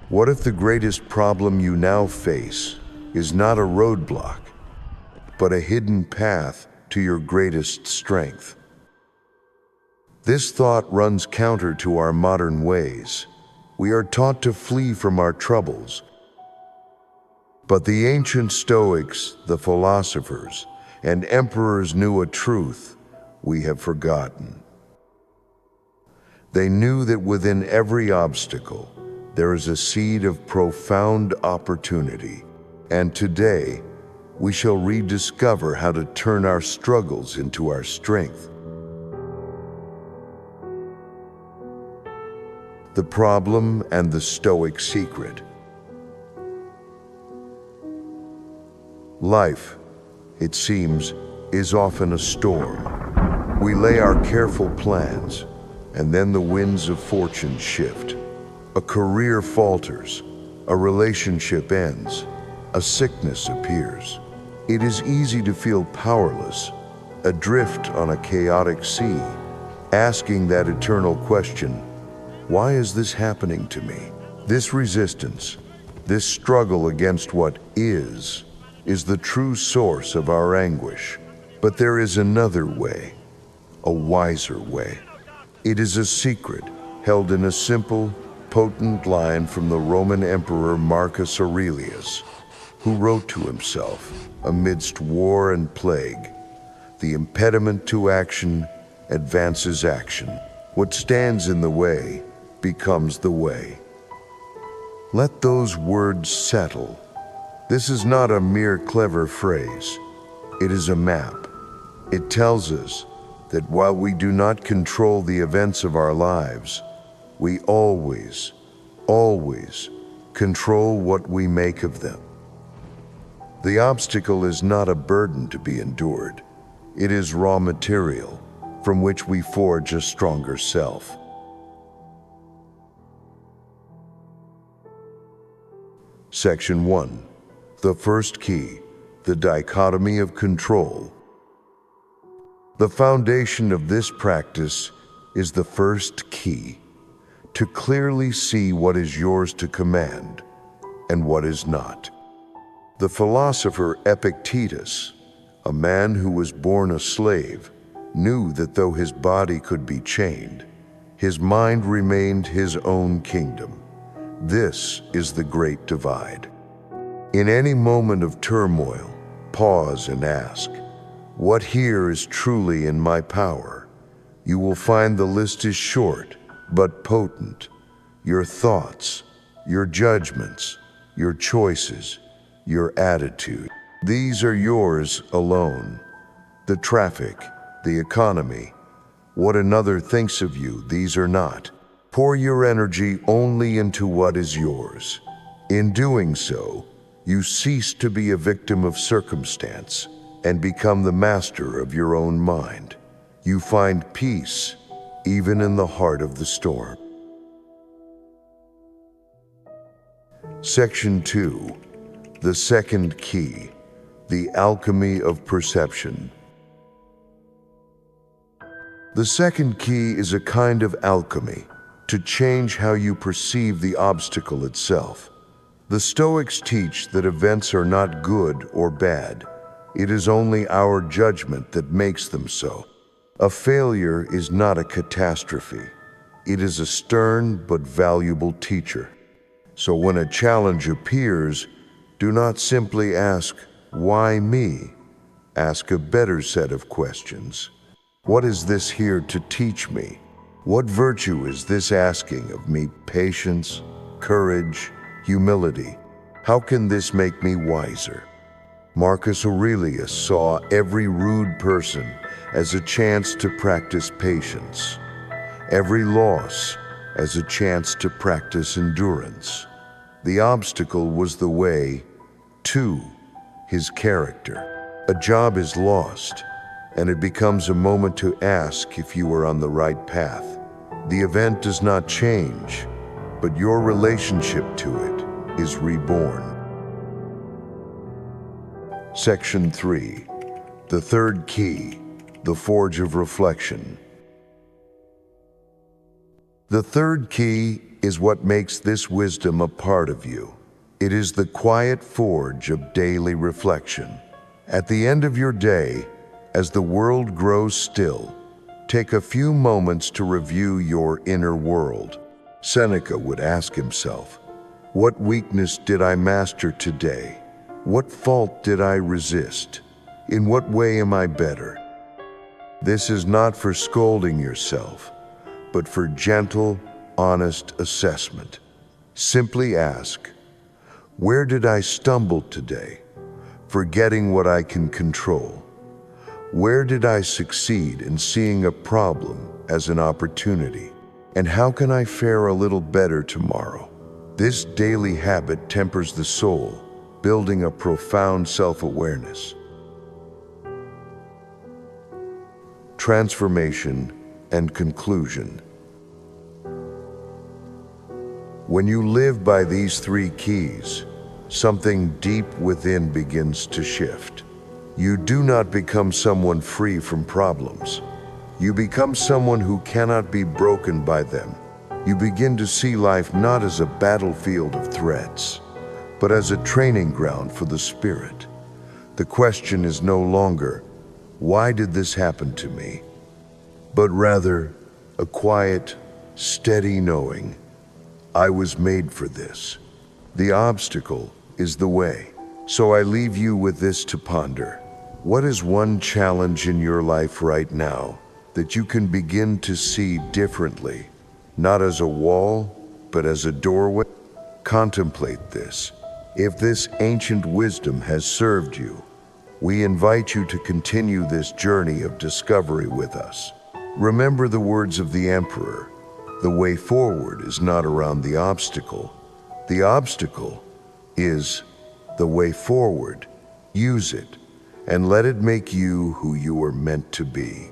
What if the greatest problem you now face is not a roadblock, but a hidden path to your greatest strength? This thought runs counter to our modern ways. We are taught to flee from our troubles. But the ancient Stoics, the philosophers, and emperors knew a truth we have forgotten. They knew that within every obstacle, there is a seed of profound opportunity. And today, we shall rediscover how to turn our struggles into our strength. The problem and the Stoic secret. Life, it seems, is often a storm. We lay our careful plans, and then the winds of fortune shift. A career falters, a relationship ends, a sickness appears. It is easy to feel powerless, adrift on a chaotic sea, asking that eternal question, why is this happening to me? This resistance, this struggle against what is the true source of our anguish. But there is another way, a wiser way. It is a secret held in a simple, potent line from the Roman Emperor Marcus Aurelius, who wrote to himself, amidst war and plague, "The impediment to action advances action. What stands in the way becomes the way." Let those words settle. This is not a mere clever phrase. It is a map. It tells us that while we do not control the events of our lives, we always control what we make of them. The obstacle is not a burden to be endured. It is raw material from which we forge a stronger self. Section 1. The first key, the dichotomy of control. The foundation of this practice is the first key, to clearly see what is yours to command and what is not. The philosopher Epictetus, a man who was born a slave, knew that though his body could be chained, his mind remained his own kingdom. This is the great divide. In any moment of turmoil, pause and ask, what here is truly in my power? You will find the list is short, but potent. Your thoughts, your judgments, your choices, your attitude. These are yours alone. The traffic, the economy, what another thinks of you, these are not. Pour your energy only into what is yours. In doing so, you cease to be a victim of circumstance and become the master of your own mind. You find peace even in the heart of the storm. Section 2. The second key, the alchemy of perception. The second key is a kind of alchemy to change how you perceive the obstacle itself. The Stoics teach that events are not good or bad. It is only our judgment that makes them so. A failure is not a catastrophe. It is a stern but valuable teacher. So when a challenge appears, do not simply ask, why me? Ask a better set of questions. What is this here to teach me? What virtue is this asking of me? Patience, courage, humility. How can this make me wiser? Marcus Aurelius saw every rude person as a chance to practice patience, every loss as a chance to practice endurance. The obstacle was the way to his character. A job is lost, and it becomes a moment to ask if you are on the right path. The event does not change, but your relationship to it is reborn. Section 3. The third key, the forge of reflection. The third key is what makes this wisdom a part of you. It is the quiet forge of daily reflection. At the end of your day, as the world grows still, take a few moments to review your inner world. Seneca would ask himself, what weakness did I master today? What fault did I resist? In what way am I better? This is not for scolding yourself, but for gentle, honest assessment. Simply ask, where did I stumble today, forgetting what I can control? Where did I succeed in seeing a problem as an opportunity? And how can I fare a little better tomorrow? This daily habit tempers the soul, building a profound self-awareness. Transformation and conclusion. When you live by these three keys, something deep within begins to shift. You do not become someone free from problems. You become someone who cannot be broken by them. You begin to see life not as a battlefield of threats, but as a training ground for the spirit. The question is no longer, why did this happen to me? But rather, a quiet, steady knowing, I was made for this. The obstacle is the way. So I leave you with this to ponder. What is one challenge in your life right now that you can begin to see differently, not as a wall, but as a doorway? Contemplate this. If this ancient wisdom has served you, we invite you to continue this journey of discovery with us. Remember the words of the emperor, the way forward is not around the obstacle. The obstacle is the way forward. Use it and let it make you who you are meant to be.